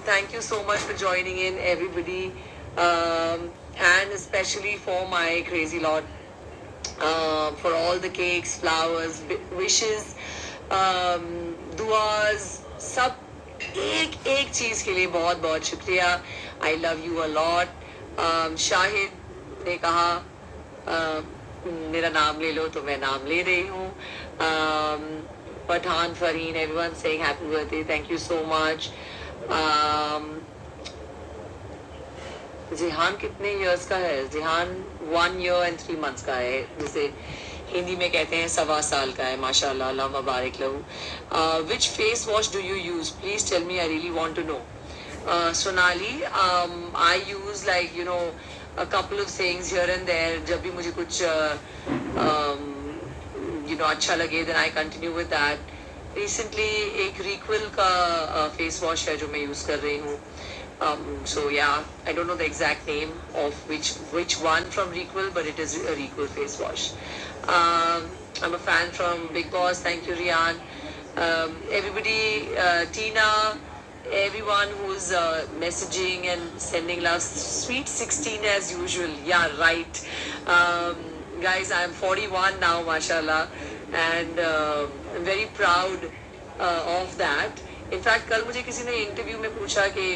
thank you so much for joining in, everybody, and especially for my crazy lot, for all the cakes, flowers, wishes, दुआज सब एक एक चीज के लिए बहुत बहुत शुक्रिया. I love you a lot. Shahid ने कहा मेरा नाम ले लो तो मैं नाम ले रही हूँ. Pathan, Fareen, everyone saying happy birthday. Thank you so much. Jihan कितने इयर्स का है? जिहान 1 year and 3 months का है, जिसे हिंदी में कहते हैं 1.25 साल का है. माशाल्लाह, अल्लाह मुबारक लहू. Which face wash do you use? Please tell me. I really want to know. Sonali, I use a couple of things here and there. जब भी मुझे कुछ अच्छा लगे, then I continue with that. Recently एक Requel का face wash है जो मैं use कर रही हूँ. So yeah, I don't know the exact name of which one from Requel, but it is a Requel face wash. I'm a fan from Big Boss. Thank you, Rian. Everybody, Tina, everyone who's messaging and sending love. Sweet 16 as usual. Yeah, right. Guys, I'm 41 now, mashallah, and I'm very proud of that. In fact कल मुझे किसी ने interview में पूछा कि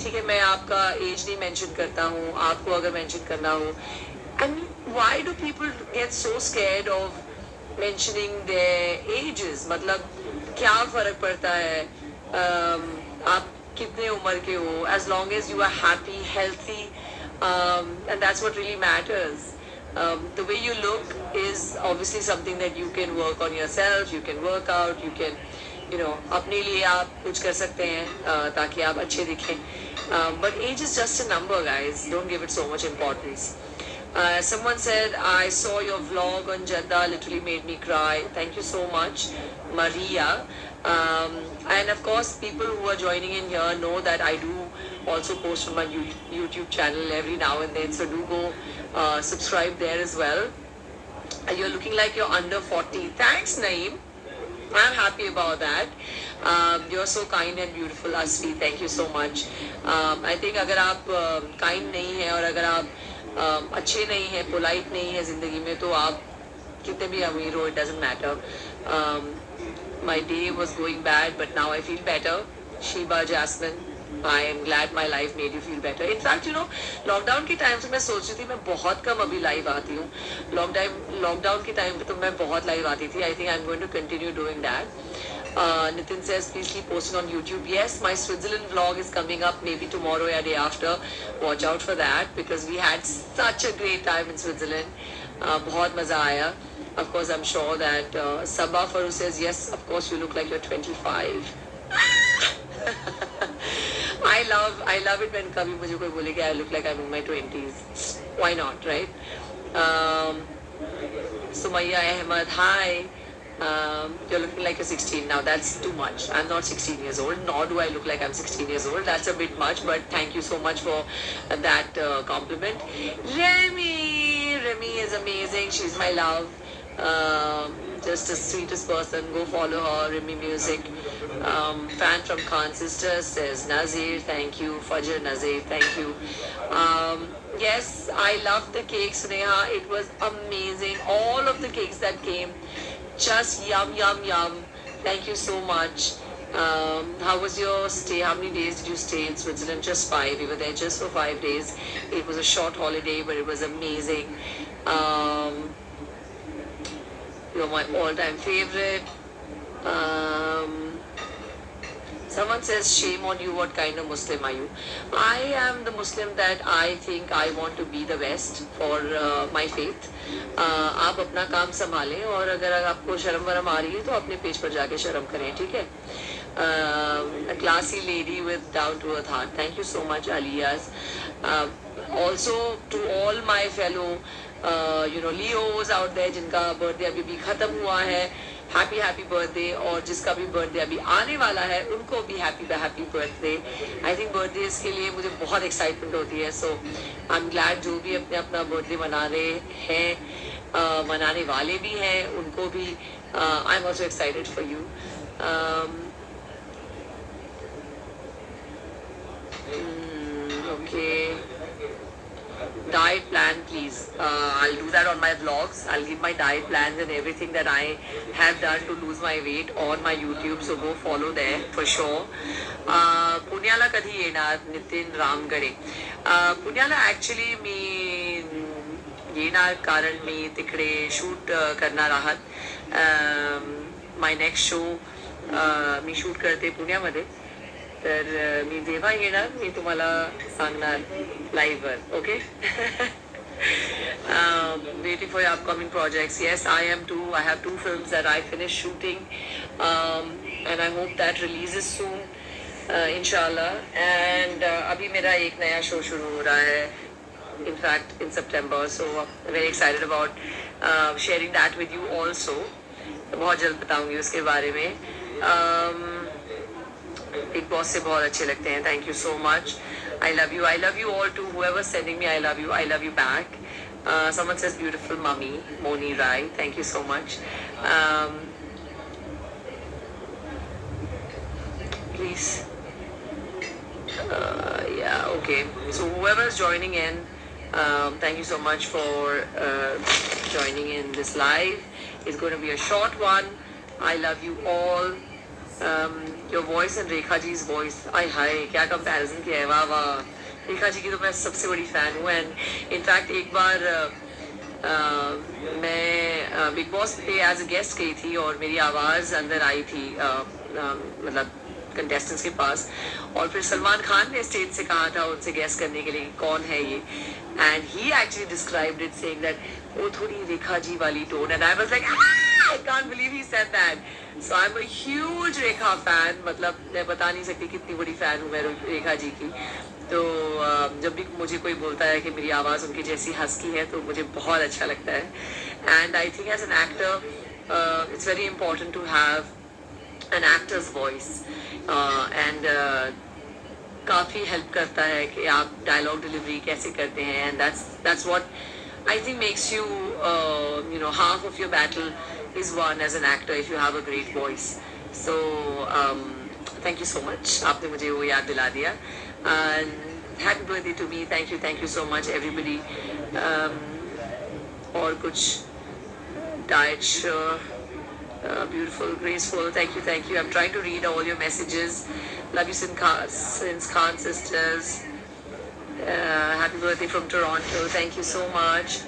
ठीक है मैं आपका एज नहीं मेंशन करता हूँ, आपको अगर मेंशन करना हो. And why do people get so scared of mentioning there edges? मतलब क्या फर्क पड़ता है आप कितने उम्र के हो, as long as you are happy, healthy, and that's what really matters. The way you look is obviously something that you can work on yourself, you can work out, you can अपने लिए आप कुछ कर सकते हैं ताकि आप अच्छे दिखें. But age is just a number, guys. Don't give it so much importance. Someone said, I saw your vlog on Jeddah, literally made me cry. Thank you so much, Maria. And of course, people who are joining in here know that I do also post on my YouTube channel every now and then. So do go subscribe there as well. You're looking like you're under 40. Thanks, Naeem. I'm happy about that. You're so kind and beautiful, Asfi. Thank you so much. I think अगर आप kind नहीं हैं और अगर आप अच्छे नहीं हैं, polite नहीं हैं ज़िंदगी में, तो आप कितने भी अमीर हो, it doesn't matter. My day was going bad, but now I feel better. Sheba Jasmine, I am glad my life made you feel better. In fact, lockdown के टाइम से मैं सोच रही थी मैं बहुत कम अभी लाइव आती हूँ. लॉकडाउन के टाइम पे तो मैं बहुत लाइव आती थी. I think I'm going to continue doing that. Nitin says, please keep posting on YouTube. Yes, my Switzerland vlog is coming up maybe tomorrow or day after. Watch out for that because we had such a great time in Switzerland. बहुत मजा आया. Of course, I'm sure that Sabah Faru says, yes, of course, you look like you're 25. I love it when कभी मुझे कोई बोले कि I look like I'm in my 20s. Why not, right? Sumaya Ahmed, hi. You're looking like you're 16 now. That's too much. I'm not 16 years old, nor do I look like I'm 16 years old. That's a bit much, but thank you so much for that compliment. Remy is amazing. She's my love. Just the sweetest person. Go follow her. Remy Music. Fan from Khan Sisters says Nazir. Thank you. Fajr Nazir. Thank you. Yes, I love the cakes, Neha. It was amazing. All of the cakes that came, just yum, yum, yum. Thank you so much. How was your stay? How many days did you stay in Switzerland? Just 5. We were there just for 5 days. It was a short holiday, but it was amazing. You're my all-time favorite. Someone says, shame on you, what kind of Muslim are you? I am the Muslim that I think I want to be the best for my faith. आप अपना काम संभालें और अगर आपको शर्म वरम आ रही है तो अपने पेज पर जाके शर्म करें, ठीक है? A classy lady with down-to-earth heart. Thank you so much, Aliyas. Also to all my fellow Leos out there जिनका बर्थडे अभी भी खत्म हुआ है, हैप्पी बर्थडे. और जिसका भी बर्थडे अभी आने वाला है उनको भी happy birthday. I think birthday के लिए मुझे बहुत एक्साइटमेंट होती है. सो आई एम ग्लैड जो भी अपना बर्थडे मना रहे हैं, मनाने वाले भी हैं, उनको भी I am also excited for you. Okay. Diet plan, please. I'll do that on my vlogs. I'll give my diet plans and everything that I have done to lose my weight on my YouTube. So go follow there for sure. पुण्याला कधी येणार नितीन रामगडे? पुण्याला actually मी येणार कारण मी तिकडे shoot करणार आहात. My next show me shoot करते पुण्यामध्ये. तर मी जेव्हा येणार मी तुम्हाला सांगणार लाईव्हवर. Okay. Waiting for your upcoming projects. Yes, I am too. I have 2 films that I finished shooting, and I hope that releases soon, inshallah. And अभी मेरा एक नया शो शुरू हो रहा है, in fact in September. So I'm very excited about sharing that with you also. बहुत जल्द बताऊंगी उसके बारे में. बिग बॉस से बहुत अच्छे लगते हैं. Thank you so much. I love you all too. Whoever's sending me, I love you back. Someone says beautiful mummy, Moni Rai. Thank you so much. Please. Yeah, okay. So whoever's joining in, thank you so much for joining in this live. It's going to be a short one. I love you all. Your voice and Rekha ji's voice, I हाय क्या comparison किया है. वाह वाह. रेखा जी की तो मैं सबसे बड़ी फैन हूँ. एंड इनफैक्ट एक बार मैं बिग बॉस पे एज अ गेस्ट गई थी और मेरी आवाज़ अंदर आई थी मतलब कंटेस्टेंट्स के पास. और फिर सलमान खान ने स्टेज से कहा था उनसे गेस्ट करने के लिए कौन है ये. And he actually described it saying that वो थोड़ी रेखा जी वाली tone. And I was like I can't believe he said that. So I'm a huge Rekha fan. मतलब मैं बता नहीं सकती कितनी बड़ी fan हूँ मैं रेखा जी की. तो जब भी मुझे कोई बोलता है कि मेरी आवाज़ उनकी जैसी हस्की है तो मुझे बहुत अच्छा लगता है. And I think as an actor, it's very important to have an actor's voice. And काफ़ी हेल्प करता है कि आप डायलॉग डिलीवरी कैसे करते हैं. And that's what I think makes you, half of your battle is won as an actor if you have a great voice. So thank you so much. आपने मुझे वो याद दिला दिया. Happy birthday to me. Thank you so much everybody. और कुछ diet sure. Beautiful, graceful. Thank you. I'm trying to read all your messages. Love you since Khan sisters. Happy birthday from Toronto. Thank you so much.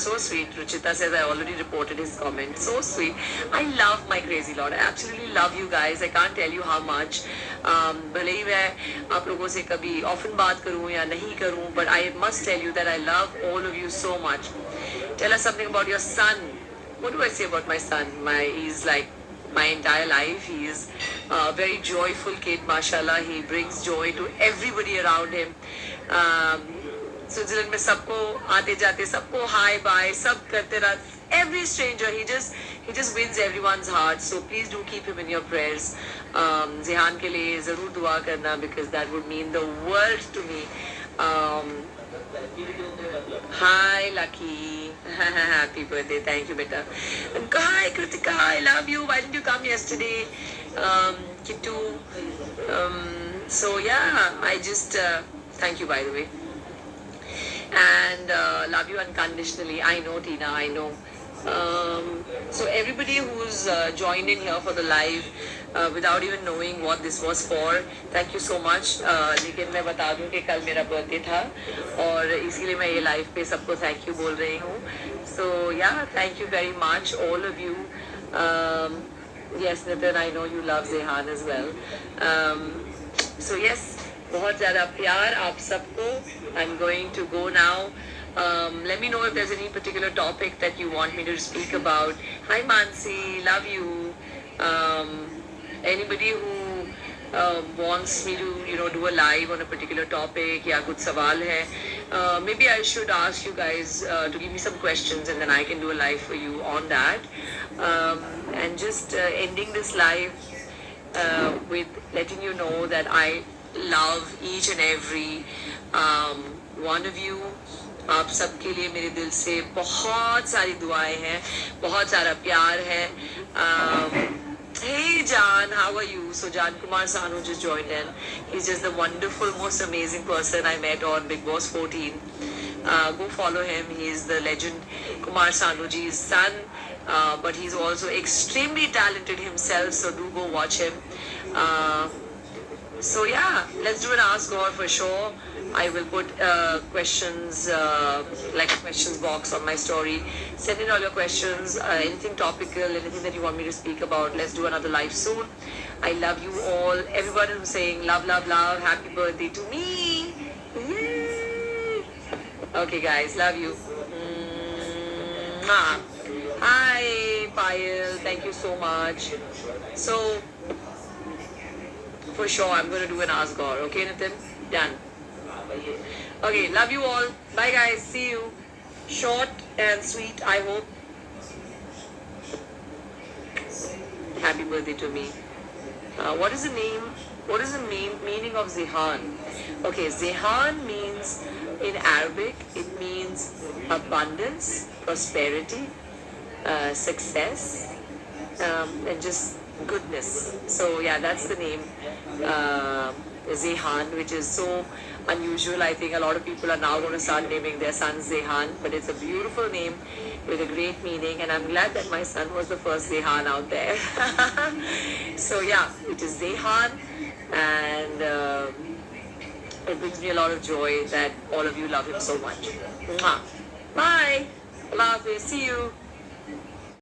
So sweet. Ruchita says I already reported his comment. So sweet. I love my crazy lord. I absolutely love you guys. I can't tell you how much. भले ही मैं आप लोगों से कभी often बात करूँ या नहीं करूँ, but I must tell you that I love all of you so much. Tell us something about your son. What do I say about my son? He's like my entire life. He is a very joyful kid, mashallah. He brings joy to everybody around him. Switzerland में सबको आते जाते सबको hi bye सब करते रह. Every stranger, he just wins everyone's heart. So please do keep him in your prayers. ज़िहान के लिए ज़रूर दुआ करना because that would mean the world to me. Hi Lucky. Happy birthday. Thank you beta. Hi Kritika, I love you. Why didn't you come yesterday? Kittu. So yeah, I just thank you by the way. And love you unconditionally. I know Tina, I know. So everybody who's joined in here for the live without even knowing what this was for, thank you so much. लेकिन मैं बता दूं कि कल मेरा birthday था और इसीलिए मैं ये लाइव पे सबको thank you बोल रही हूँ. So yeah, thank you very much all of you. Yes Nitin, I know you love Zehan as well. So yes, बहुत ज़्यादा प्यार आप सबको. I'm going to go now. Let me know if there's any particular topic that you want me to speak about. Hi Mansi, love you. Anybody who wants me to do a live on a particular topic या कुछ सवाल है, maybe I should ask you guys to give me some questions and then I can do a live for you on that. And just ending this live with letting you know that I love each and every one of you. आप सबके लिए मेरे दिल से बहुत सारी दुआएं हैं, बहुत सारा प्यार है. Hey Jan, how are you? So Jan Kumar Sanu just joined in. He's just the wonderful, most amazing person I met on Big Boss 14. Go follow him. He is the legend Kumar Sanuji's son, but he's also extremely talented himself. So do go watch him. So yeah, let's do an Ask God for sure. I will put questions, like a questions box on my story. Send in all your questions, anything topical, anything that you want me to speak about. Let's do another live soon. I love you all. Everyone who's saying love, love, love. Happy birthday to me. Yay! Okay, guys, love you. Mwah. Hi, Payal. Thank you so much. So, for sure, I'm going to do an Ask God. Okay, Nitin? Done. Okay, love you all. Bye, guys. See you. Short and sweet, I hope. Happy birthday to me. What is the name? What is the meaning of Zihan? Okay, Zihan means, in Arabic, it means abundance, prosperity, success, and just goodness. So yeah, that's the name, Zehan, which is so unusual. I think a lot of people are now going to start naming their sons Zehan, but it's a beautiful name with a great meaning, and I'm glad that my son was the first Zehan out there. So yeah, it is Zehan, and it brings me a lot of joy that all of you love him so much. Mwah. Bye. Allah Hafiz. See you.